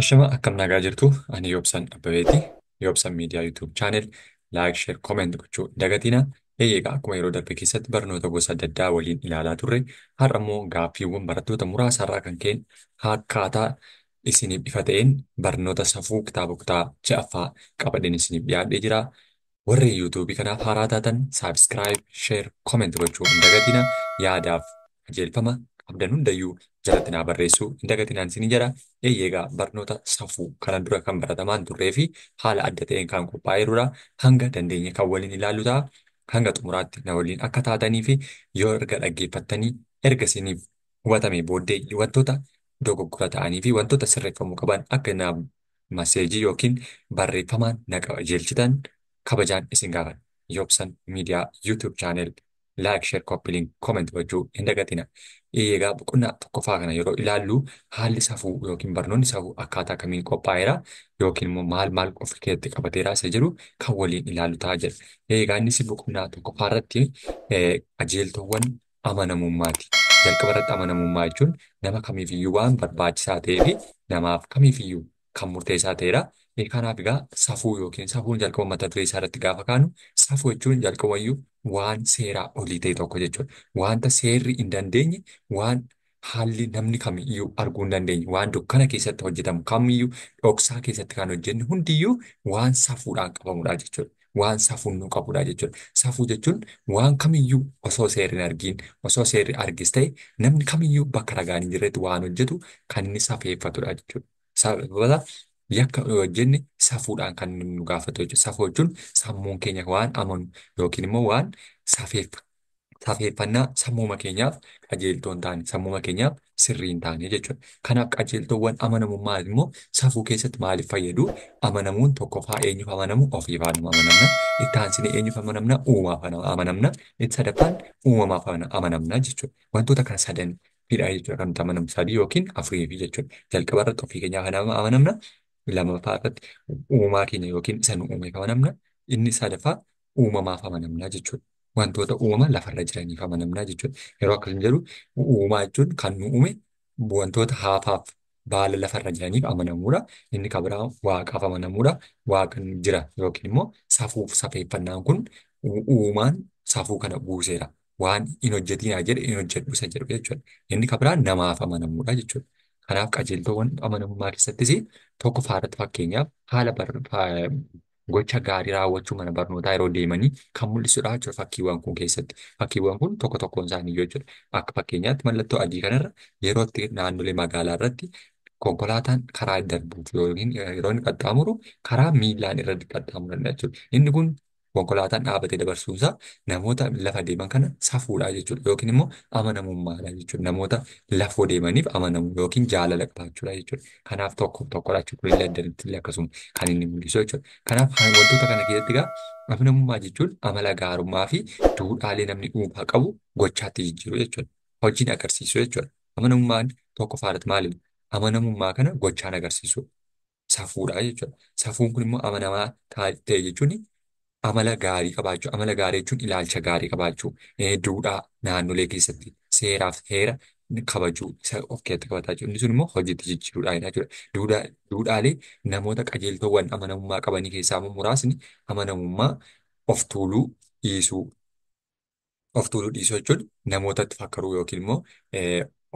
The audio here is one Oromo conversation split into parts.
Shama akkam nagaa jirtu ani Yoobsan Abbabeeti. Yoobsan miidiyaa YouTube channel like, share, comment gochuu hin dagatina. Eeyyega akkuma yeroo darbe keessatti barnoota gosa adda addaa waliin ilaalaa turre. Har'a immoo gaaffiiwwan barattoota muraasa irraa kan ka'e akkaataa isiniif ifa ta'een barnoota safuu kitaaba kutaa ja'affaa qabadheen isiniif dhiyaadhee jira. Warri YouTube kanaaf haaraa taatan subscribe, share, comment gochuu hin dagatina. Yaadaaf qajeelfama qabdan hundayyuu jalatti naa barreessuu hin dagatinaan isin jedha. Eeyyega barnoota safuu kana dura kan baratamaan turree fi haala adda ta'een kan qophaa'eerudha. Hanga dandeenye kan waliin ilaallu ta'a. Hanga xumuraatti na waliin akka taatanii fi yoo erga dhaggeeffattanii erga isiniif hubatame booddee wantoota dogoggora ta'anii fi wantoota sirreeffamuu qaban akka na maseejii yookiin barreeffamaan na qajeelchitan kabajaan isin gaafadha. Yoobsan miidiyaa YouTube channel like, share, copy link, comment gochuu hin dagatina. Eegaa boqonnaa tokkoffaa kana yeroo ilaallu haalli safuu yookiin barnoonni safuu akkaataa kamiin qophaa'eera yookiin immoo maal of keessatti qabateera isa jedhu kan waliin ilaallu ta'a jedha. Eegaa innis boqonnaa tokkoffaa irratti qajeeltowwan amanamummaati. Jalqaba irratti amanamummaa jechuun nama kamiifiyyuu waan barbaachisaa ta'ee fi namaaf kamiifiyyuu kan murteessaa ta'edha. Kanaaf egaa safuu yookiin safuun jalqaba mata duree isaa irratti gaafa kaanu safuu jechuun jalqabayyuu waan seeraa olii ta'e tokko jechuudha. Wanta seerri hin dandeenye, waan haalli namni kamiyyuu arguu hin dandeenye, waan dukkana keessatti hojjetamu kamiyyuu dhoksaa keessatti kan hojjennu hundiyyuu waan safuudhaan qabamudha jechuudha. Waan safuun nu qabudha jechuudha. Safuu jechuun waan kamiyyuu osoo seerri hin argiin, osoo seerri argis ta'e namni kamiyyuu bakka ragaan hin jirretti waan hojjetu kan inni safeeffatudha jechuudha. Sababa yakka hojjenne safuudhaan kan nu gaafatu jechuudha. Safuu jechuun sammuun keenya waan amanu yookiin immoo waan safeeffannaa sammuma keenyaaf qajeeltoo hin taane, sammuma keenyaaf sirrii hin taane jechuudha. Kanaaf qajeeltowwan amanamummaa immoo safuu keessatti maaliif fayyadu? Amanamuun tokkoffaa eenyuuf amanamu? Ofiifaan amanamna. Itti aansinee eenyuuf amanamna? Uumaaf amanamna. Itti sadaffaan uumamaaf amanamna jechuudha. Wantoota kana sadan fidhaa jechuudha kan nuti amanamnu sadii yookiin afurii jechuudha. Jalqaba irratti ofii keenyaaf amanamna. Lammaffaa irratti uumaa keenya yookiin isa nu uumeef amanamna. Inni sadaffaa uumamaaf amanamna jechuudha. Wantoota uumama lafarra jiraniif amanamna jechuudha. Yeroo akkasii jedhu uumaa jechuun kan nu uume wantoota haafaaf baala lafarra jiraniif amanamuudha. Inni kan biraa waaqaaf amanamuudha. Waaqni jira yookiin immoo safuuf safeeffannaan kun uumaan safuu kana buuseera. Waan hin hojjetinaa jedhe hin hojjedhu isa jedhu jechuudha. Inni kan biraa namaaf amanamuudha jechuudha. Kanaaf qajeeltowwan amanamummaa keessattis tokko faarratti fakkeenyaaf haala gocha gaarii raawwachuu mana barnootaa yeroo deemanii kan mul'isudha jechuudha fakkiiwwan kun keessatti. Fakkiiwwan kun tokko tokkoon isaanii jechuudha. Akka fakkeenyaatti mallattoo adii kanarra yeroo itti naannolee magaalaa irratti konkolaataan karaa darbuuf yookiin yeroo inni qaxxaamuru karaa miilaan irra qaxxaamuru jechuudha. Inni kun konkolaataan dhaabatee dabarsuunsaa namoota lafa deeman kana safuudha jechuudha. Yookiin immoo amanamummaadha jechuudha. Namoota lafoo deemaniif amanamu yookiin jaalala qabaachuudha jechuudha. Kanaaf tokko tokkodha jechuudha. Illee addatti illee akkasuma kan inni mul'isu jechuudha. Kanaaf wantoota kana keessatti egaa amanamummaa jechuun amala gaarummaa fi duudhaalee namni dhuunfaa qabu gochaatti jijjiiru jechuudha. Hojiin agarsiisu jechuudha. Amanamummaan tokko faarratti maalidha? Amanamummaa kana gochaan agarsiisu safuudha jechuudha. Safuun kun immoo amanamaa ta'e jechuun amala gaarii qabaachuu. Amala gaarii jechuun ilaalcha gaarii qabaachuu. Duudhaa naannolee keessatti seeraaf heera kabajuu isa of keessatti qabataa jiru. Inni sun immoo hojiitti jijjiiruudha jechuudha. Duudhaalee namoota qajeeltowwan amanamummaa qabanii keessaa muraasni amanamummaa of tuuluu dhiisuu. Of tuuluu dhiisuu jechuun namootatti fakkaruu yookiin immoo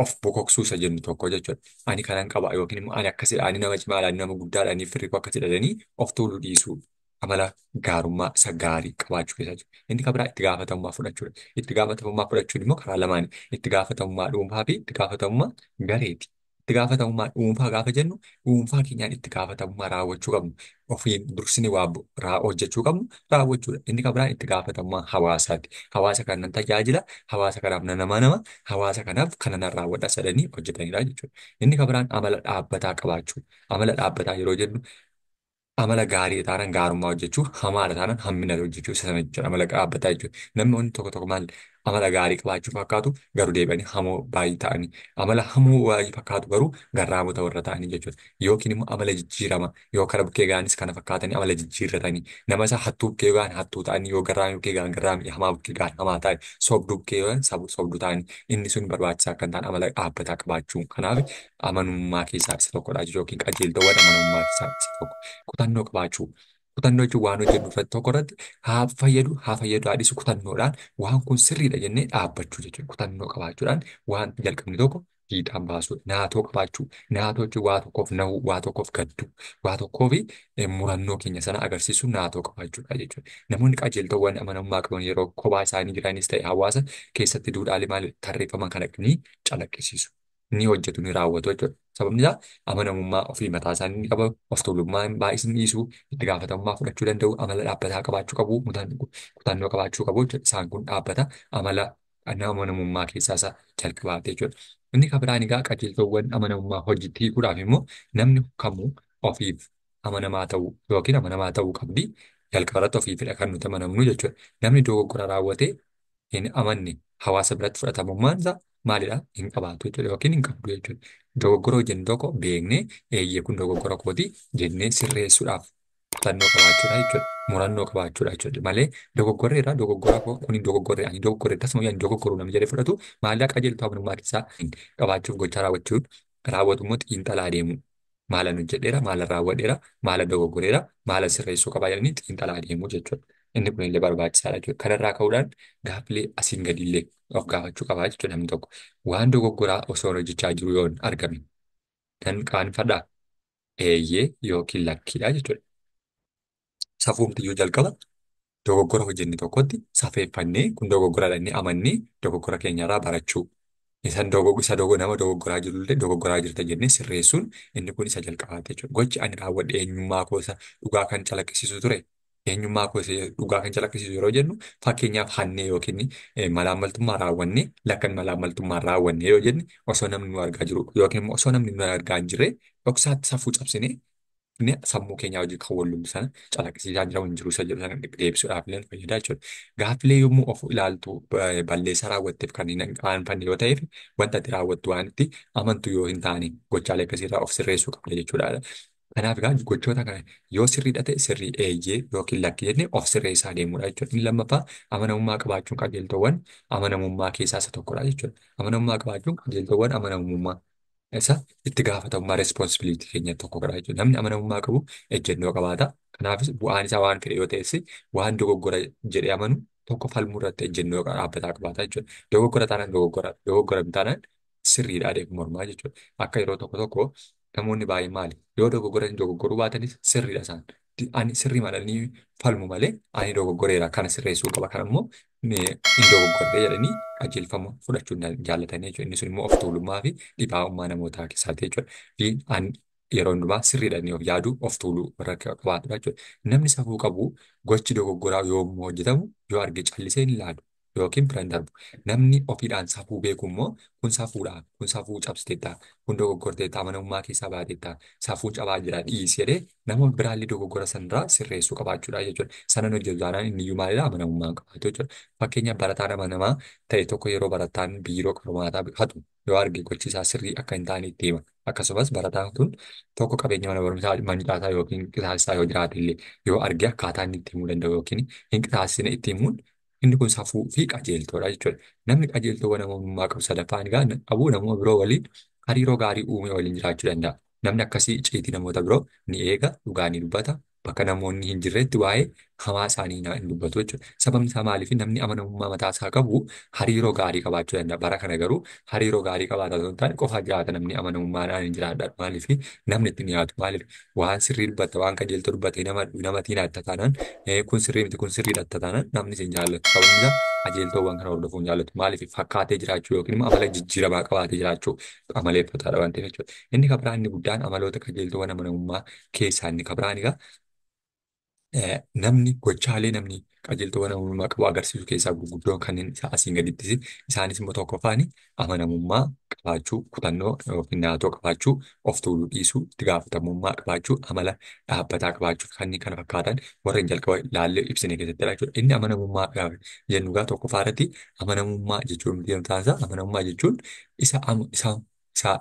of bokoksuu isa jennu tokko jechuudha. Ani kanan qaba yookiin immoo ani akkasidha, ani nama cimaadha, ani nama guddaadha, ani firri koo akkasidha jedhanii of tuuluu dhiisuu. Amala gaarummaa isa gaarii qabaachuu keessa jiru. Inni kan biraa itti gaafatamummaa fudhachuudha. Itti gaafatamummaa fudhachuun immoo karaa lamaani. Itti gaafatamummaa dhuunfaa fi itti gaafatamummaa gareeti. Itti gaafatamummaa dhuunfaa gaafa jennu dhuunfaa keenyaan itti gaafatamummaa raawwachuu qabnu. Ofiin dursini waa hojjechuu qabnu raawwachuudha. Inni kan biraa itti gaafatamummaa hawaasaati. Hawaasa kana nan tajaajila, hawaasa kanaaf nan amanama, hawaasa kanaaf kana nan raawwadha sadanii hojjetanidha jechuudha. Inni kan biraan amala dhaabbataa qabaachuu. Amala dhaabbataa yeroo jennu amala gaarii taanaan gaarummaa hojjechuu, hamaadha taanaan hammina hojjechuu isa sana jechuudha. Amala dhaabbataa jechuudha. Namni tokko tokko maal amala gaarii qabaachuu fakkaatu garuu deebi'anii hamoo baay'ee ta'anii amala hamoo baay'ee fakkaatu garuu garraamota warra ta'anii jechuudha. Yookiin immoo amala jijjiirama yoo karaa bukkee ga'anis kana fakkaatanii amala jijjiirratanii nama isa hattuu bukkee ga'an hattuu ta'anii yoo garraamii bukkee ga'an garraamii hamaa bukkee ga'an hamaa ta'anii sobduu bukkee ga'an sobduu ta'anii inni sun barbaachisaa kan ta'an amala dhaabbataa qabaachuu. Kanaaf amanamummaa keessaa isa tokkodha yookiin qajeeltowwan amanamummaa keessaa isa tokko. Kutannoo qabaachuu. Kutannoo jechuun waan hojjennu irratti tokko irratti haa fayyadu haa dhiisu kutannoodhaan waan kun sirriidha jennee dhaabbachuu jechuudha. Kutannoo qabaachuudhaan waan jalqabni tokko fiixaan baasuu. Naatoo qabaachuu. Naatoo jechuun waa tokkoof nahuu, waa tokkoof gadduu, waa tokkoof murannoo keenya sana agarsiisu naatoo qabaachuudha jechuudha. Namoonni qajeeltowwan amanamummaa qaban yeroo kophaa isaanii jiranis ta'e hawaasa keessatti duudhaalee maal tarreeffaman kana ni calaqqisiisu. Ni hojjetu ni raawwatu jechuudha. Sababni isaa amanamummaa ofii mataa isaanii ni qaba. Of tuulummaa hin baay'isni dhiisuu, itti gaafatamummaa fudhachuu danda'u, amala dhaabbataa qabaachuu qabu, kutannoo qabaachuu qabu jechuudha. Isaan kun dhaabbata amala amanamummaa keessaa isa jalqabaate jechuudha. Inni kan biraan egaa qajeeltowwan amanamummaa hojiitti hiikuudhaaf immoo namni kamuu ofiif amanamaa ta'uu yookiin amanamaa ta'uu qabdi. Jalqaba irratti ofiifidha kan nuti amanamnu jechuudha. Namni dogoggora raawwatee hin amanne hawaasa biratti fudhatamummaan isaa maalidha? Hin qabaatu jechuudha yookiin hin qabdu jechuudha. Dogoggora hojjennu tokko beeknee eeyyee kun dogoggora kooti jennee sirreessuudhaaf kutannoo qabaachuudha jechuudha. Murannoo qabaachuudha jechuudha. Malee dogoggorreerra dogoggora koo kuni dogoggorre ani dogoggorre tasuma yan dogoggoruu namni jedhee fudhatu maallaa qajeeltuu amanamummaa keessaa qabaachuuf gochaa raawwachuun raawwatu immoo xiinxalaa deemu. Maalan hojjedheera, maalan raawwadheera, maalan dogoggoreera, maalan sirreessuu qabaa jedhanii xiinxalaa deemu jechuudha. Inni kun illee barbaachisaadha jechuudha. Kanarraa ka'uudhaan gaaffilee asiin gadiillee of gaafachuu qabaa jechuudha namni tokko. Waan dogoggoraa osoo hojjechaa jiru yoo argame nan qaanfadhaa eeyyee yookiin lakkiidha jechuudha. Safuumtiyyuu jalqaba dogoggora hojjenne tokkotti safeeffannee kun dogoggoradha inni amannee dogoggora keenyarraa barachuu. Nama dogoggoraa jirullee dogoggoraa jirta jennee sirreessuun inni kun isa jalqabaate jechuudha. Gochi ani raawwadhe eenyummaa koosa dhugaa kan calaqqisiisu ture. Eenyummaa koosa dhugaa kan calaqqisiisu yeroo jennu fakkeenyaaf hannee yookiin malaammaltummaa raawwanne lakkan malaammaltummaa raawwanne yoo jenne osoo namni nu argaa jiru yookiin immoo osoo namni nu argaa hin jirre dhoksaatti safuu cabsinee inni sammuu keenyaa hojii kan wallummaa sana calaqqisiisaa jira hin jiru isa jedhu sana deebisuudhaaf illee fayyada jechuudha. Gaaffilee yommuu of ilaaltu balleessaa raawwatteef kan hin qaanfanne yoo ta'eef wanta ati raawwattu waan itti amantu yoo hin taane gochaalee akkasiirraa of sirreessuu qabda jechuudha. Kanaaf egaa gochoota kana yoo sirriidha ta'e sirrii eeyyee yookiin lakkii jennee of sirreessaa deemudha jechuudha. Inni lammaffaa amanamummaa qabaachuun qajeeltowwan amanamummaa keessaa isa tokkodha jechuudha. Amanamummaa qabaachuun qajeeltowwan amanamummaa isa itti gaafatamummaa responsibilitii keenya tokkodha jechuudha. Namni amanamummaa qabu ejjennoo qabaata. Kanaafis bu'aan isaa waan fedhe yoo ta'es waan dogoggora jedhee amanu tokko falmuu irratti ejjennoo dhaabbataa qabaata jechuudha. Dogoggora taanaan dogoggora hin taanaan sirriidhaa deemu mormaa jechuudha. Akka yeroo tokko tokko namoonni baay'een maali yoo dogoggoruu baatanis sirriidha isaan. Ani sirrii madaalanii falmu malee ani dogoggoreera kana sirreessuu qaba. Kan immoo hin dogoggorree jedhanii qajeelfama fudhachuu jaallatanii jechuudha. Inni sun immoo of tuulummaa fi dhibaa'ummaa namootaa keessaati jechuudha. Yeroo hundumaa sirriidha inni of yaadu of tuuluu warra qabaatudha jechuudha. Namni safuu qabu gochi dogoggoraa yommuu hojjetamu yoo arge callisee hin ilaalu yookiin bira hin darbu. Namni ofiidhaan safuu beeku immoo kun safuudha, kun safuu cabsiteetta, kun dogoggorteetta, amanamummaa keessaa baateetta, safuu cabaa jira dhiisi jedhee nama biraallee dogoggora sanarraa sirreessuu qabaachuudha jechuudha. Sanan hojjetu taanaan inni iyyuu maalidha amanamummaa qabaatu jechuudha. Fakkeenyaaf barataan amanamaa ta'e tokko yeroo barataan biiroo qormaataa hatu yoo arge gochi isaa sirrii akka hin taane itti hima. Akkasumas barataan kun tokko qabeenya mana barumsaa mancaasaa yookiin qisaasaa yoo jiraate illee yoo arge akkaataa inni itti himuu danda'u yookiin hin qisaasine itti himuun inni kun safuu fi qajeeltoodha jechuudha. Namni qajeeltoo amanamummaa qabu sadaffaan egaa qabu namoota biroo waliin hariiroo gaarii uumee waliin jiraachuu danda'a. Namni akkasii icciitii namoota biroo ni eega, dhugaa ni dubbata. Bakka namoonni hin jirretti waa'ee hamaa isaanii hin dubbatu jechuudha. Sababni isaa maaliif namni amanamummaa mataa isaa qabu hariiroo gaarii qabaachuu danda'a. Bara kana garuu hariiroo gaarii qabaata osoo hin taane qofaa jiraata namni amanamummaadhaan hin jiraadha. Maaliif namni itti dhiyaatu maaliif waan sirrii dubbata waan qajeeltoo dubbate namatiin adda taanaan kun sirrii miti kun sirrii adda taanaan namni isin jaallatu. Sababni isaa qajeeltoowwan kana hordofuun jaallatu. Maaliif fakkaatee jiraachuu yookiin immoo amala jijjiiramaa qabaatee jiraachuu amaleeffataadha waan ta'eef jechuudha. Inni kabiraan inni guddaan amaloota qajeeltoowwan amanamummaa keessaa inni kabiraan egaa namni gochaalee namni qajeeltowwan amanamummaa qabu agarsiisu keessaa gurguddoon kanneen isaa asiin gaditti isaanis immoo tokkoffaan amanamummaa qabaachuu, kutannoo yookiin naatoo qabaachuu, of tuuluu dhiisuu, itti gaafatamummaa qabaachuu, amala dhaabbataa qabaachuu fi kanneen kana fakkaatan warreen jalqaba ilaallee ibsine keessatti jechuudha. Inni amanamummaa gaafa jennu gaa tokkoffaa irratti amanamummaa jechuun taasisaa amanamummaa jechuun isa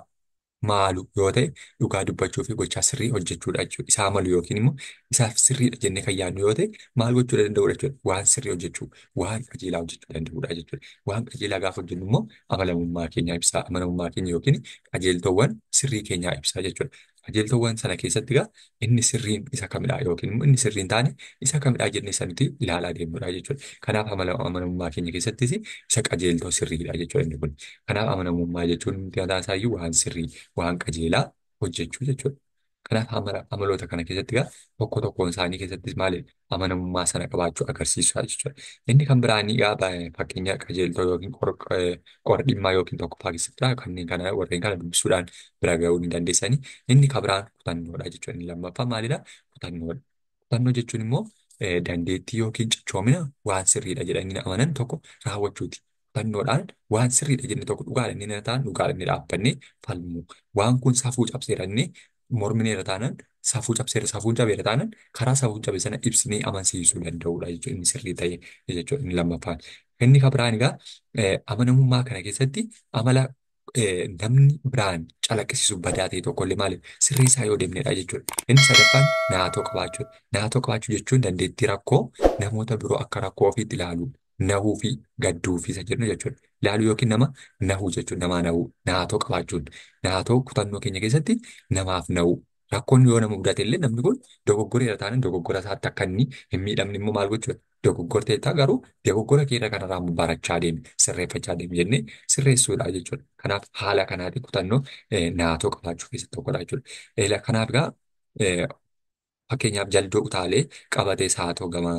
maalu yoo ta'e dhugaa dubbachuu fi gochaa sirrii hojjechuudha jechuudha. Isaa malu yookiin immoo isaaf sirriidha jennee kan yaadnu yoo ta'e maal gochuu danda'udha jechuudha. Waan sirrii hojjechuu, waan qajeelaa hojjechuu danda'udha jechuudha. Waan qajeelaa gaafa hojjennu immoo amanamummaa keenya ibsaa, amanamummaa keenya yookiin qajeeltowwan sirrii keenyaa ibsaa jechuudha. Qajeeltowwan sana keessatti egaa inni sirriin isa kamidha yookiin immoo inni sirriin taane isa kamidha jennee sanitti ilaalaa deemnudha jechuudha. Kanaaf amanamummaa keenya keessattis isa qajeeltoo sirriidha jechuudha inni kun. Kanaaf amanamummaa jechuun mataan isaayyuu waan sirrii, waan qajeelaa hojjechuu jechuudha. Kanaaf amaloota kana keessatti egaa tokko tokkoon isaanii keessattis maalidha amanamummaa sana qabaachuu agarsiisaa jechuudha. Inni kan biraan egaa fakkeenya qajeeltoo yookiin qora dhimmaa yookiin tokkoffaa keessattidha. Kanneen kana warreen kana dubbisuudhaan bira gahuu ni dandeessanii. Inni kan biraan kutannoodha jechuudha. Inni lammaffaa maalidha? Kutannoodha. Kutannoo jechuun immoo dandeettii yookiin cichoomina waan sirriidha jedhanii amanan tokko raawwachuuti. Kutannoodhaan waan sirriidha jenne tokko dhugaadha inni na ta'an dhugaadha inni dhaabbannee falmu. Waan kun safuu cabseera inni mormineera taanaan safuu cabseera safuun cabeera taanaan karaa safuu cabe sana ibsinee amansiisuu danda'udha jechuudha inni sirrii ta'e jechuudha inni lammaffaan. Inni kan biraan egaa amanamummaa kana keessatti amala namni biraan calaqqisiisu badaa ta'e tokkollee maaliif sirrii isaa yoo deemnedha jechuudha. Inni sadaffaan naatoo qabaachuudha. Naatoo qabaachuu jechuun dandeettii rakkoo namoota biroo akka rakkoo ofiitti ilaaluu, nahuu fi gadduu fi isa jennu jechuudha. Ilaaluu yookiin nama nahuu jechuudha. Namaa nahuu, naatoo qabaachuun. Naatoo kutannoo keenya keessatti namaaf nahuu. Rakkoon yoo nama mudate illee namni kun dogoggoreera taanaan dogoggora isaatti akka inni hin miidhamne immoo maal gochuudha? Dogoggortee ta'a garuu dogoggora keerra kanarraa barachaa deemi, sirreeffachaa deemi jennee sirreessuudha jechuudha. Kanaaf haala kanaatiin kutannoo naatoo qabaachuu keessatti tokkodha jechuudha. Kanaaf egaa fakkeenyaaf jaldoo utaalee qabatee saatoo gama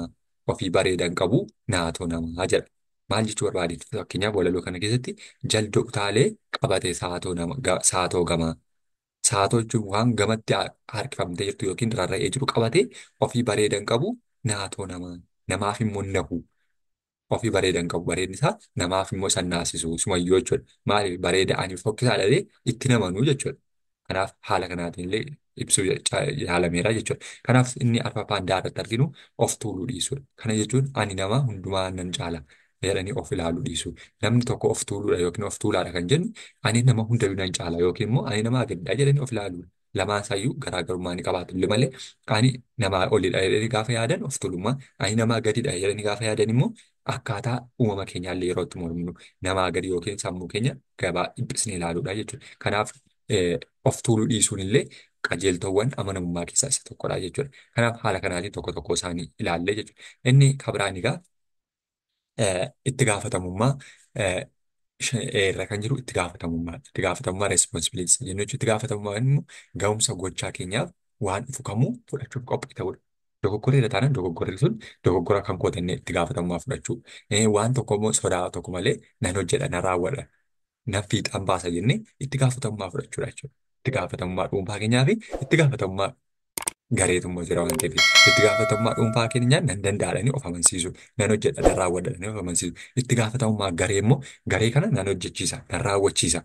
ofii bareedan qabu naatoo namaa jedha. Maal jechuu barbaadeetu fakkeenyaaf walaloo kana keessatti jaldoo utaalee qabatee saatoo gama. Saatoo jechuun waan gamatti harkifamtee jirtu yookiin rarra'ee jiru qabatee ofii bareedan qabu naatoo namaa. Namaaf immoo nahu. Ofii bareedan qabu bareedni isaa namaaf immoo san naasisu sumayyoo jechuudha. Maaliif bareeda ani fokkisaa dhalee itti namanuu jechuudha. Kanaaf haala kanaatiin illee ibsuu yaalameera jechuudha. Kanaaf inni arfaffaan daaratti arginu of tuuluu dhiisudha. Kana jechuun ani nama hundumaa nan caala jedhanii of ilaaluu dhiisu. Namni tokko of tuuluudha yookiin of tuulaadha kan jennu ani nama hundayyuu nan caala yookiin immoo ani nama gaddaa jedhanii of ilaaluudha. Lamaan isaayyuu garaagarummaa ni qabaatu illee malee ani namaa olidha jedhanii gaafa yaadan of tuulummaa ani namaa gadidha jedhanii gaafa yaadan immoo akkaataa uumama keenyaallee yeroo itti morminu namaa gadi yookiin sammuu keenya gabaa dhiphisnee ilaaluudha jechuudha. Kanaaf of tuuluu dhiisuun illee qajeeltowwan amanamummaa keessaa isa tokkodha jechuudha. Kanaaf haala kanaatiin tokko tokko isaanii ilaallee jechuudha. Inni kabiraan egaa itti gaafatamummaa irra kan jiru itti gaafatamummaa. Itti gaafatamummaa responsibilitii jennu jechuudha. Itti gaafatamummaan immoo ga'umsa gochaa keenyaaf waan dhufu kamuu fudhachuuf qophii ta'udha. Dogoggoree taanaan dogoggorri sun dogoggora kan qootannee itti gaafatamummaa fudhachuu. Waan tokko immoo sodaa tokko malee nan hojjedha nan raawwadha. Nan fiixaan baasa jennee itti gaafatamummaa fudhachuudha jechuudha. Itti gaafatamummaa dhuunfaa keenyaa fi itti gaafatamummaa gareetummoo jira waan ta'eef itti gaafatamummaa dhuunfaa keenyaa nan danda'anii of amansiisu. Nan hojjedha nan raawwadha of amansiisu. Itti gaafatamummaa garee immoo garee kana nan hojjechiisa nan raawwachiisa.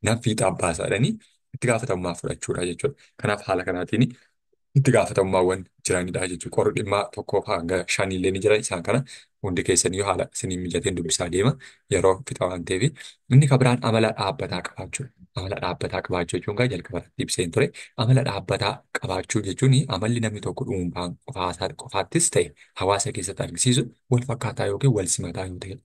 Nan fiixaan baasa jedhanii itti gaafatamummaa fudhachuudha jechuudha. Kanaaf haala kanaatiin itti gaafatamummaawwan jiranidha jechuudha. Qorri dhimmaa tokkoo hanga shaniillee ni jira isaan kana hundi keessanii haala isiniin mijateen dubbisaa deema yeroo fixa waan ta'eef. Inni kan biraan amala dhaabbataa qabaachuudha. Amala dhaabbataa qabaachuu jechuun gaa jalqabatti ibseen ture. Amala dhaabbataa qabaachuu jechuun amalli namni tokko dhuunfaan qofaattis ta'e hawaasa keessatti argisiisu wal fakkaataa yookiin wal simataa yoo ta'e.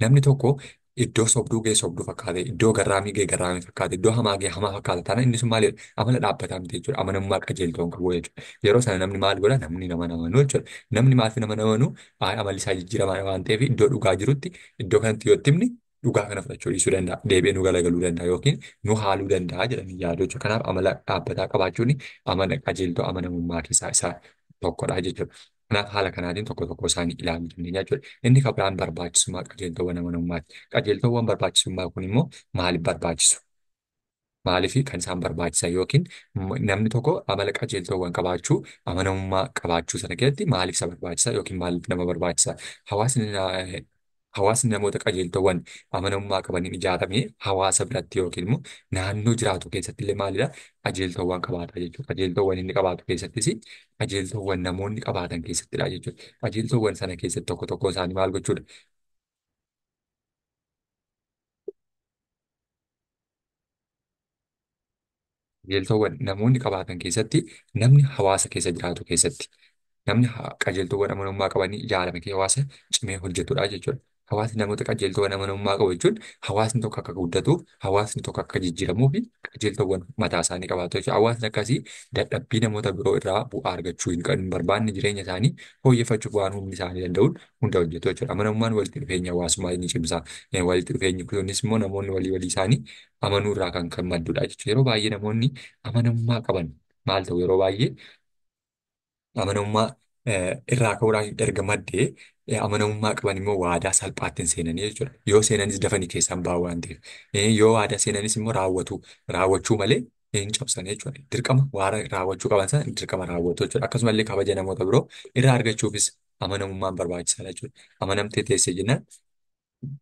Namni tokko iddoo sobduu ga'e sobduu fakkaate, iddoo garraamii ga'e garraamii fakkaate, iddoo hamaa ga'e hamaa fakkaata taana inni sun maalidha? Amala dhaabbataa miti jechuudha. Amanamummaa qajeeltoo hin qabu jechuudha. Yeroo sana namni maal godha? Namni nama namanuu jechuudha. Namni maal fi nama namanuu amalli isaa jijjiiramaa waan ta'eef iddoo dhugaa jirutti iddoo kanatti yoo itti himni dhugaa kana fudhachuu dhiisuu danda'a. Deebi'ee nu galagaluu danda'a yookiin nu haaluu danda'a jedhanii yaadu jechuudha. Kanaaf amala dhaabbataa qabaachuun amala qajeeltoo amanamummaa keessaa isa tokkodha jechuudha. Kanaaf haala kanaatiin tokko tokko isaanii ilaaluu dandeenya jechuudha. Inni kan biraan barbaachisummaa qajeeltowwan amanamummaati. Qajeeltowwan barbaachisummaa kun immoo maaliif barbaachisu? Maaliif kan isaan barbaachisan yookiin namni tokko amala qajeeltowwan qabaachuu amanamummaa qabaachuu sana keessatti maaliif isa barbaachisa yookiin maaliif nama barbaachisa? Hawaasni hawaasni namoota qajeeltowwan amanamummaa qabaniin ijaarame hawaasa biratti yookiin immoo naannoo jiraatu keessatti illee maalidha? Qajeeltowwan qabaata jechuudha. Qajeeltowwan inni qabaatu keessattis qajeeltowwan namoonni qabaatan keessattidha jechuudha. Qajeeltowwan sana keessatti tokko tokko isaanii maal gochuudha? Qajeeltowwan namoonni qabaatan keessatti namni hawaasa keessa jiraatu keessatti namni qajeeltowwan amanamummaa qabanii ijaarame hawaasa cimee hojjetudha jechuudha. Hawaasni namoota qajeeltowwan amanamummaa qabu jechuun hawaasni tokko akka guddatuuf, hawaasni tokko akka jijjiiramuu fi qajeeltowwan mataa isaanii qabaatu jechuudha. Hawaasni akkasii dadhabbii namoota biroo irraa bu'aa argachuu hin barbaanne jireenya isaanii fooyyeffachuuf waan humni isaanii danda'uun hunda hojjetu jechuudha. Amanamummaan walitti dhufeenya hawaasummaa ni cimsa. Walitti dhufeenyi kunis immoo namoonni walii isaanii amanuu irraa kan maddudha jechuudha. Yeroo baay'ee namoonni amanamummaa qaban maal ta'u yeroo baay'ee amanamummaa irraa ka'uudhaan erga maddee amanamummaa qaban immoo waadaa salphaatti hin seenanii jechuudha. Yoo seenanis dafanii keessaan ba'u waan ta'eef. Yoo waadaa seenanis immoo raawwachuu malee hin cabsan jechuudha. Dirqama waan raawwachuu qaban sana dirqama raawwatu jechuudha. Akkasumallee kabaja namoota biroo irraa argachuufis amanamummaan barbaachisaadha jechuudha. Amanamtee teessee jennaan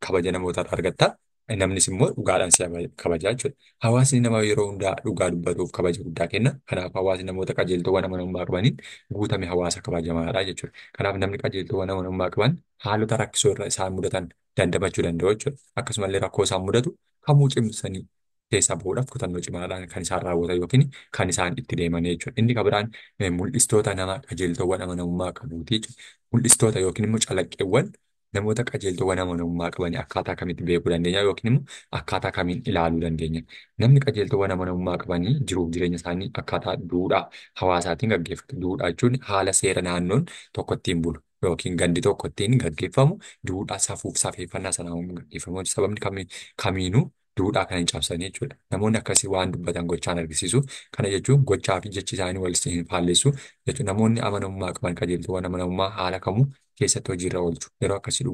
kabaja namoota argatta. Namnis immoo dhugaadhaan si kabajaa jechuudha. Hawaasni nama yeroo hundaa dhugaa dubbatuuf kabaja guddaa kenna. Kanaaf hawaasni namoota qajeeltowwan amanamummaa qabaniin guutame hawaasa kabajamaadha jechuudha. Kanaaf namni qajeeltowwan amanamummaa qaban haalota rakkisoo irra isaan mudatan dandamachuu danda'u jechuudha. Akkasumallee rakkoo isaan mudatu kamuu cimsanii keessaa bahuudhaaf kutannoo cimaadhaan kan isaan raawwatan yookiin kan isaan itti deeman jechuudha. Inni kan biraan mul'istoota nama qajeeltowwan amanamummaa qabuuti jechuudha. Mul'istoota yookiin immoo calaqqeewwan namoota qajeeltowwan amanamummaa qabanii akkaataa kamitti beekuu dandeenya yookiin immoo akkaataa kamiin ilaaluu dandeenya. Namni qajeeltowwan amanamummaa qabanii jiruuf jireenya isaanii akkaataa duudhaa hawaasaatiin gaggeeffatu. Duudhaa jechuun haala seera naannoon tokko ittiin bulu yookiin gandi tokko ittiin gaggeeffamu duudhaa safuuf safeeffannaa sanaan gaggeeffamu. Sababni kamiinuu duudhaa kan hin cabsanii jechuudha. Namoonni akkasii waan dubbatan gochaan argisiisu. Kana jechuun gochaa fi jechi isaanii wal hin faalleessu jechuudha. Namoonni amanamummaa qaban qajeeltowwan amanamummaa haala kamuu keessatti hojiirra oolchu. Yeroo akkasii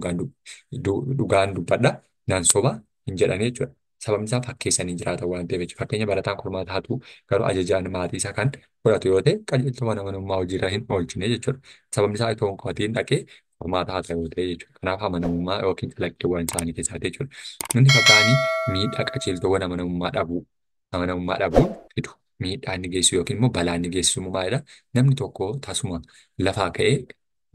dhugaan dubbadha nan soba hin jedhanii jechuudha. Sababni isaa fakkeessanii jiraatan waan ta'eef jechuudha. Fakkeenya barataan qormaata hatu garuu ajajaan maatii isaa kan fudhatu yoo ta'e qajeeltowwan amanamummaa hojiirra hin oolchine jechuudha. Sababni isaa itoo hin qo'atiin dhaqee qormaata haa ta'u ta'e jechuudha. Kanaaf amanamummaa yookiin calaqqeewwan isaanii keessaati jechuudha. Inni fakkaanii miidhaa qajeeltowwan amanamummaa dhabuun fidu. Miidhaa inni geessu yookiin immoo balaa inni geessisu maalidha? Namni tokko tasuma lafaa ka'ee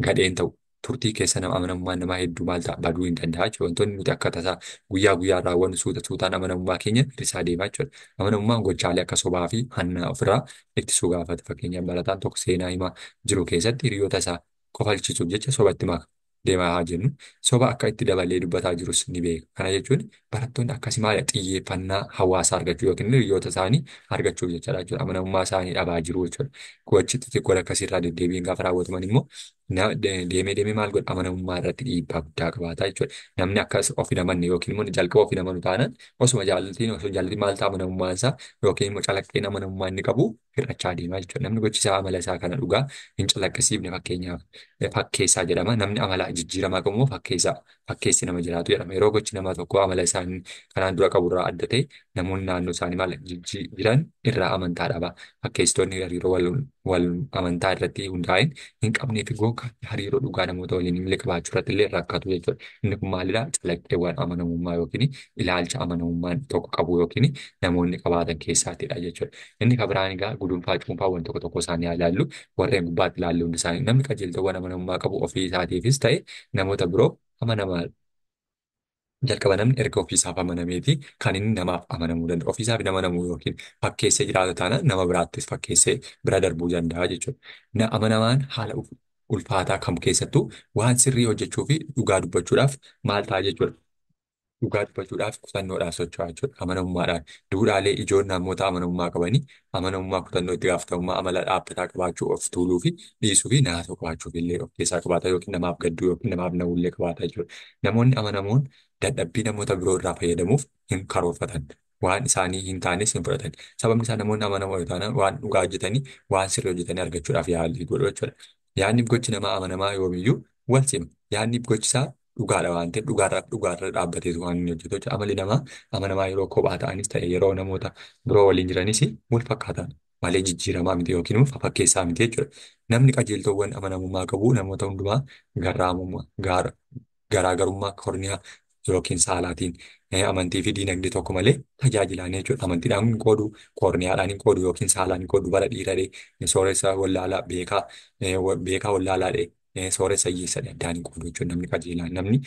gadheen ta'u turtii keessa nama amanamummaan namaa hedduu maal ta'a baduu hin danda'a jechuudha. Wantoonni nuti akka tasaa guyyaa guyyaa raawwannu suutaan amanamummaa keenya hir'isaa deemaa jechuudha. Amanamummaan gochaalee akka sobaa fi hannaa ofirraa ittisuu gaafata. Fakkeenyaaf barataan tokko seenaa himaa jiru keessatti hiriyoota isaa kofalchiisuuf jecha sobatti maka deemaa haa jennu soba akka itti dabalee dubbataa jirus ni beeka. Kana jechuun barattoonni akkasii maal xiyyeeffannaa hawaasaa argachuu yookiin hiriyoota isaanii argachuuf jechaadha jechuudha. Amanamummaa isaanii dhabaa jiru jechuudha. Gochi xixiqqoo akkasiirraa deddeebiin gaafa raawwataman immoo deemee maal godha amanamummaa irratti dhiibbaa guddaa qabaata jechuudha. Namni akkas of hin amanne yookiin immoo jalqaba of hin amanu taanaan osoo jaallatiin maal ta'a amanamummaan isaa yookiin immoo calaqqeen amanamummaa inni qabu hir'achaa deemaa jechuudha. Namni gochisaa amala isaa kana dhugaa hin calaqqisiifne fakkeenyaaf fakkeessaa jedhama. Namni amala jijjiiramaa qabu immoo fakkeessi nama jiraatu jedhama. Yeroo gochi nama tokko amala isaanii kanaan dura qabu irraa adda ta'e namoonni naannoo isaanii maal jiran irraa amantaa dhaba. Fakkeessitoonni hariiroo wal amantaa irratti hundaa'in hin qabnee fi gonka hariiroo dhugaa namoota waliin illee qabaachuu irratti illee rakkatu jechuudha. Inni kun maalidhaa? Calaqqeewwan amanamummaa yookiin ilaalcha amanamummaan tokko qabu yookiin namoonni qabaatan keessaatidha jechuudha. Inni kan biraan egaa gudunfaa cuunfaa waan tokko isaanii ilaallu warreen gubbaatti ilaallu hundi isaanii namni qajeeltowwan amanamummaa qabu ofii isaatiifis ta'e namoota biroo amanamaa jalqaba namni erga ofiisaaf amanameeti kan inni namaaf amanamuu danda'u. Ofiisaaf hin amanamuu yookiin fakkeessee jiraatu taanaan nama biraattis fakkeessee bira darbuu danda'a jechuudha. Amanamaan haala ulfaataa kam keessattuu waan sirrii hojjechuu fi dhugaa dubbachuudhaaf maal ta'a jechuudha. Dhugaa dubbachuudhaaf kutannoodhaaf socho'aa jechuudha. Amanamummaadhaan duudhaalee ijoon namoota amanamummaa qabanii amanamummaa kutannoo itti gaafatamummaa amala dhaabbataa qabaachuu of tuuluu fi dhiisuu fi naasoo qabaachuuf illee of keessaa qabaata yookiin namaaf gadduu yookiin namaaf na'ullee qabaata jechuudha. Namoonni amanamoon dadhabbii namoota biroo irraa fayyadamuuf hin karoorfatan. Waan isaanii hin taanes hin fudhatan. Sababni isaa namoonni amanamoo yoo ta'an waan dhugaa hojjetanii waan sirrii hojjetanii argachuudhaaf yaalii godhu jechuudha. Yaadniif gochi namaa amanamaa yoomiyyuu wal sima. Yaadniif gochi isaa dhugaadha waan ta'eef dhugaarra dhaabbateetu waan inni hojjetu jechuudha. Amalli namaa amanamaa yeroo kophaa ta'anis ta'e yeroo namoota biroo waliin jiranis wal fakkaata malee jijjiiramaa miti yookiin immoo fakkeessaa miti jechuudha. Namni qajeeltowwan amanamummaa qabu namoota hundumaa garraamummaa garaagarummaa korniyaa yookiin saalaatiin amantii fi diinagdee tokko malee tajaajilaan jechuudha. Amantiidhaan hin qoodu, korniyaadhaan hin qoodu yookiin saalaan hin qoodu bara dhiiradhe sooressa wallaalaa beekaa wallaalaadhe sooressa hiyyeessadhe addaan hin qoodu jechuudha. Namni qajeelaan namni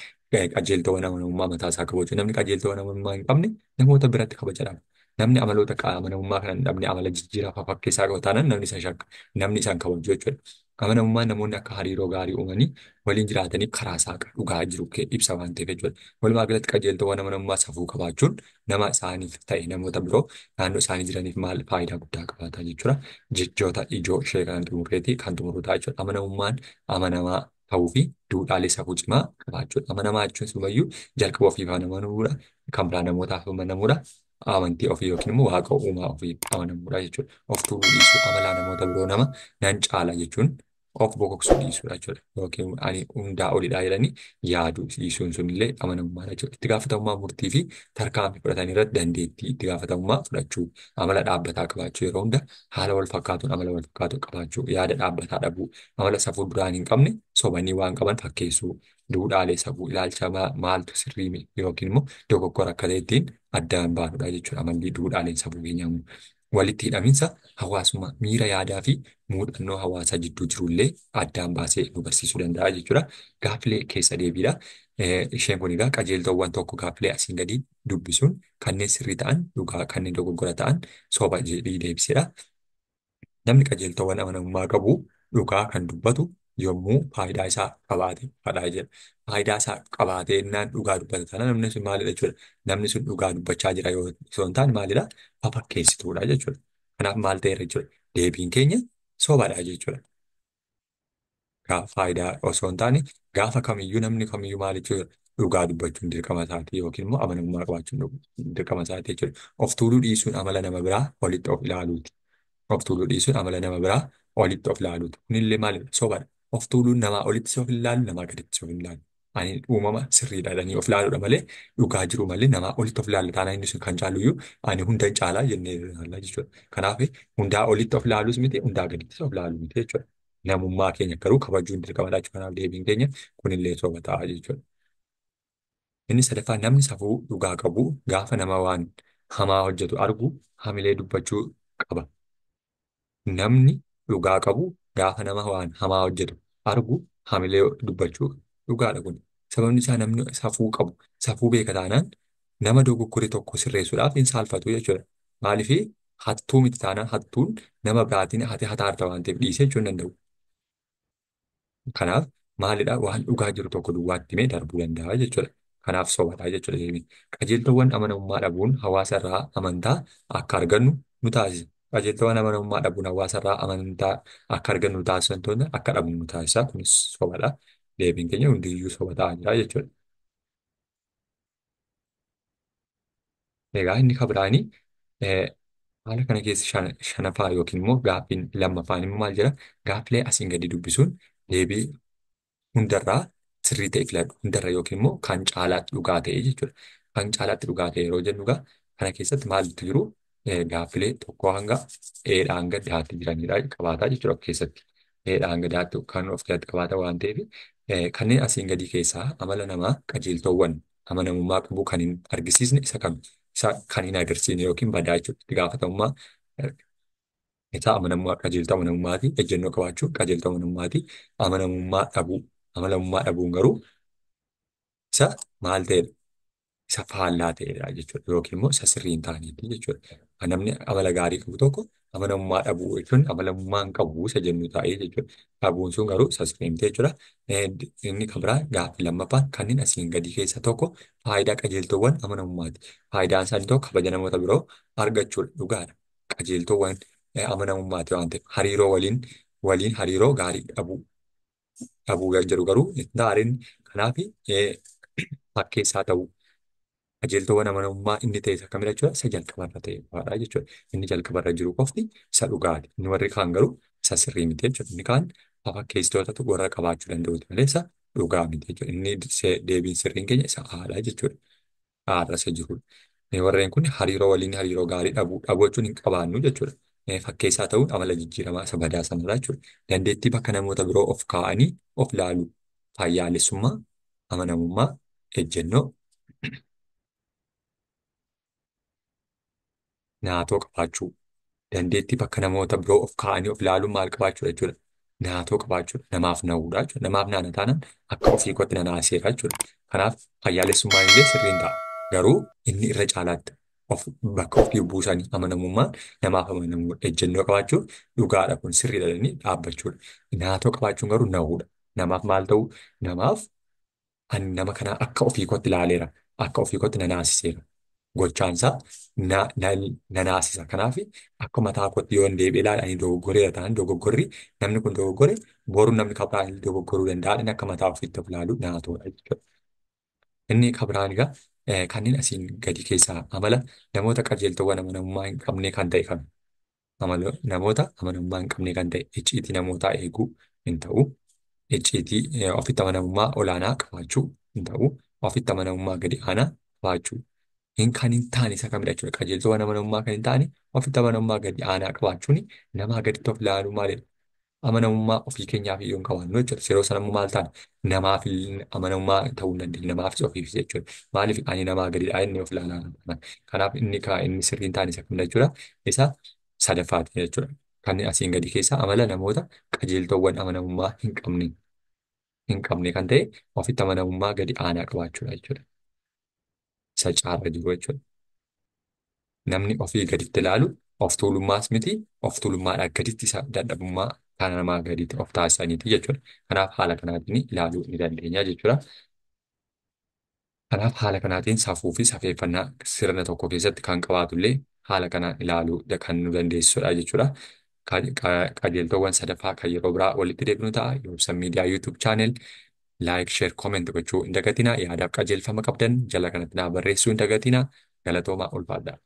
qajeeltowwan amanamummaa mataa isaa qabu jechuudha. Namni qajeeltowwan amanamummaa hin qabne namoota biratti kabaja dhabama. Namni amaloota amanamummaa kana hin dhabne amala jijjiiraa fakkeessaa qabu taanaan namni isa shakka namni isaan kabaju jechuudha. Amanamummaan namoonni akka hariiroo gaarii uumanii waliin jiraatanii karaa saaqa dhugaa jiru ibsa waan ta'eef jechuudha. Walumaa galatti qajeeltowwan amanamummaa safuu qabaachuun nama isaaniif ta'e namoota biroo naannoo isaanii jiraniif maal faayidaa guddaa qabaata jechuudha. Jechoota ijoo ishee kan xumureeti kan xumurutaa jechuudha. Amanamummaan amanamaa ta'uu fi duudhaalee safuu cimaa qabaachuudha. Amanamaa jechuun sumayyuu jalqaba ofiifaan amanuudha. Kan biraa namootaaf amanamuudha. Amantii ofii yookiin immoo waaqa uumaa ofii amanamuudha jechuudha. Of tuuluu dhiisuu amalaa namoota biroo nama nan caala jechuun of bokoksuu dhiisuudha jechuudha. Yookiin ani hundaa olidhaa jedhanii yaaduu dhiisuun sunillee amanamummaadha jechuudha. Itti gaafatamummaa murtii fi tarkaanfii fudhatanii irratti dandeettii itti gaafatamummaa fudhachuu amala dhaabbataa qabaachuu yeroo hunda haala wal fakkaatuun amala wal fakkaatu qabaachuu yaada dhaabbataa dhabuu amala safuu duraan hin qabne sobanii waan qaban fakkeessuu duudhaalee safuu ilaalcha maaltu sirrii yookiin immoo dogoggora akka ta'ettiin addaan baanudha jechuudha. Amalli duudhaaleen safuu keenyaa walitti hidhaminsa hawaasummaa miira yaadaa fi muuxannoo hawaasaa jidduu jirullee addaan baasee nu barsiisuu danda'a jechuudha. Gaaffilee keessa deebiidha. Isheen kun egaa qajeeltowwan tokko gaaffilee asiin gadi dubbisuun kanneen sirrii ta'an dhugaa kanneen dogoggora ta'an soba jedhii deebisedha. Namni qajeeltowwan amanamummaa qabu dhugaa kan dubbatu yommuu faayidaa isaa qabaate fadhaa jedha. Faayidaa isaa qabaatee innaan dhugaa dubbata taana namni sun maalidha jechuudha. Namni sun dhugaa dubbachaa jira yoo osoo hin taane maalidha? Fakkeessituudha jechuudha. Kanaaf maal ta'eera jechuudha. Deebiin keenya sobadha jechuudha. Faayidaa osoo hin taane gaafa kamiyyuu namni kamiyyuu maal jechuudha. Dhugaa dubbachuun dirqama isaati yookiin immoo amanamummaa qabaachuun dirqama isaati jechuudha. Of tuuluu dhiisuun amala nama biraa walitti of ilaaluuti. Of tuuluu dhiisuun amala nama biraa walitti of ilaaluuti. Kunillee maalidha? Sobadha. Of tuuluun namaa olitti of ilaalu namaa gaditti of ilaalu. Ani uumama sirriidha jedhanii of ilaaluudha malee dhugaa jiru malee namaa olitti of ilaalu taanaan inni sun kan caaluyyuu ani hunda hin caalaa jennee ilaalla jechuudha. Kanaaf hundaa olitti of ilaalus miti hundaa gaditti of ilaalu miti jechuudha. Namummaa keenya garuu kabajuun dirqamadha jechuudha. Kanaaf deebiin keenya kunillee soba ta'a jechuudha. Inni sadaffaa namni safuu dhugaa qabu gaafa nama waan hamaa hojjetu argu hamilee dubbachuu qaba. Namni dhugaa qabu gaafa nama waan hamaa hojjetu argu hamilee dubbachuu dhugaadha kun. Sababni isaa namni safuu qabu safuu beeka taanaan nama dogoggore tokko sirreessuudhaaf hin saalfatu jechuudha. Maaliif hattuu miti taanaan hattuun nama biraatiin hate hataarta waan ta'eef dhiisee jechuu hin danda'u. Kanaaf maalidha waan dhugaa jiru tokko duwwaatti himee darbuu danda'a jechuudha. Kanaaf sobadha jechuudha. Qajeeltowwan amanamummaa dhabuun hawaasa irraa amantaa akka argannu nu taasisa. Qajeeltowwan amanamummaa dhabuun hawaasa irraa amantaa akka argannu nu taasisan toona akka dhabnu nu taasisa. Kunis sobadha. Deebiin keenya hundiyyuu soba ta'aa jira jechuudha. Egaa inni kabiraanii haala kana keessa shanaffaa yookiin immoo gaaffiin lammaffaan immoo maal jira? Gaaffilee asiin gadi dubbisuun deebii hundarraa sirrii ta'e filadhu. Hundarra yookiin immoo kan caalaatti dhugaa ta'e jechuudha. Kan caalaatti dhugaa ta'e yeroo jennu egaa kana keessatti maaltu jiru? Gaaffilee tokko hanga eedhaa hanga daatti jiranidha qabaataa jechuudha of keessatti. Eedhaa hanga daatti kan of keessatti qabaata waan ta'eef kanneen asiin gadii keessaa amala namaa qajeeltowwan amanamummaa qabu kan hin argisiisne isa kam? Isa kan hin agarsiisne yookiin badaa jechuudha. Itti gaafatamummaa isaa amanamummaa qajeeltoo amanamummaati. Ejjennoo qabaachuu qajeeltoo amanamummaati. Amanamummaa dhabuun garuu isa maal ta'edha? Isa faallaa ta'edha jechuudha. Yookiin immoo isa sirrii hin taaneeti jechuudha. Namni amala gaarii qabu tokko amanamummaa dhabuu jechuun amanamummaa hin qabu isa jennu taa'ee jechuudha. Dhabuun sun garuu isa sirrii miti jechuudha. Inni kan biraa gaaffii lammaffaan kanneen asiin gadii keessa tokko faayidaa qajeeltowwan amanamummaati. Faayidaan isaanii tokko kabaja namoota biroo argachuudha. Dhugaadha. Qajeeltowwan amanamummaati waan ta'eef hariiroo waliin hariiroo gaarii dhabuu jedhu garuu gaariin kanaaf fakkeessaa ta'uu. Qajeeltowwan amanamummaa inni ta'e isa kamidha jechuudha? Isa jalqabarra ta'e qofaadha jechuudha. Inni jalqabarra jiru qofti isa dhugaati. Inni warri kaan garuu isa sirrii miti jechuudha. Inni kaan fakkeessitootatu warra qabaachuu danda'uuti malee isa dhugaa miti jechuudha. Inni deebiin sirriin keenya isa haadha jechuudha. Haadha isa jirudha. Warreen kun hariiroo waliin hariiroo gaarii dhabuu jechuun hin qabaannu jechuudha. Fakkeessaa ta'uun amala jijjiiramaa isa badaa sanarraa jechuudha. Dandeettii bakka namoota biroo of kaa'anii of laaluu, fayyaalessummaa, amanamummaa, ejjennoo, naatoo qabaachuu. Dandeettii bakka namoota biroo of kaa'anii of ilaaluun maal qabaachuudha jechuudha. Naatoo qabaachuudha. Namaaf na'uudha jechuudha. Namaaf naana taanaan akka ofii kootti na naaseera jechuudha. Kanaaf fayyaalessummaan illee sirriin ta'a. Garuu inni irra caalaatti bakka ofii buusanii amanamummaan namaaf amanamuu ejjennoo qabaachuun dhugaadha kun sirriidha jedhanii dhaabbachuudha. Naatoo qabaachuun garuu na'uudha. Namaaf maal ta'u? Namaaf ani nama kana akka ofii kootti ilaaleera. Akka ofii kootti na naasiseera. Gochaansaa na naasisa. Kanaaf akka mataa kootti yoo hin deebi'e ilaale ani dogoggoreera ta'an dogoggorri namni kun dogoggore boru namni kabiraan dogoggoruu danda'a. Inni akka mataa ofiitti of ilaalu naatoodha jechuudha. Inni kabiraan egaa kanneen asiin gadi keessaa amala namoota qajeeltowwan amanamummaa hin qabne kan ta'e kan namoota amanamummaa hin qabne kan ta'e icciitii namootaa eeguu hin ta'u. Icciitii ofitti amanamummaa olaanaa qabaachuu hin ta'u. Ofitti amanamummaa gadi aanaa qabaachuu. Kan hin taane isa kamidha jechuudha. Qajeeltowwan amanamummaa kan hin taane ofitti amanamummaa gadi aanaa qabaachuun namaa gaditti of ilaaluu maalidha? Amanamummaa ofii keenyaaf iyyuu hin qabaannu jechuudha. Yeroo sana immoo maal taana? Namaaf amanamummaa ta'uu hin dandeenye. Namaafis ofiifis jechuudha. Maaliif ani namaa gadidha inni of ilaalaa? Kanaaf inni sirrii hin taane isa kamidha jechuudha. Isa sadaffaati jechuudha. Kan asiin gadi keessaa amala namoota qajeeltowwan amanamummaa hin qabne kan ta'e ofitti amanamummaa gadi aanaa qabaachuudha jechuudha. Isa caarra jiru jechuudha. Namni ofii gaditti ilaalu of tuulummaas miti, of tuulummaadhaa gaditti isa dadhabummaa kan namaa gaditti of taasisaniiti jechuudha. Kanaaf haala kanaatiin ilaaluu ni dandeenya jechuudha. Kanaaf haala kanaatiin safuu fi safeeffannaa sirna tokko keessatti kan qabaatu illee haala kanaan ilaaluu kan nu dandeessisudha jechuudha. Qajeeltowwan sadaffaa kan yeroo biraa walitti deebinu ta'a. Yoobsan Miidiyaa YouTube chaanel laayik, sheer, kooment gochuu hin dagatinaa. Yaadaaf qajeelfama qabdan jala kanatti naa barreessuu hin dagatinaa. Galatoomaa ulfaadhaa.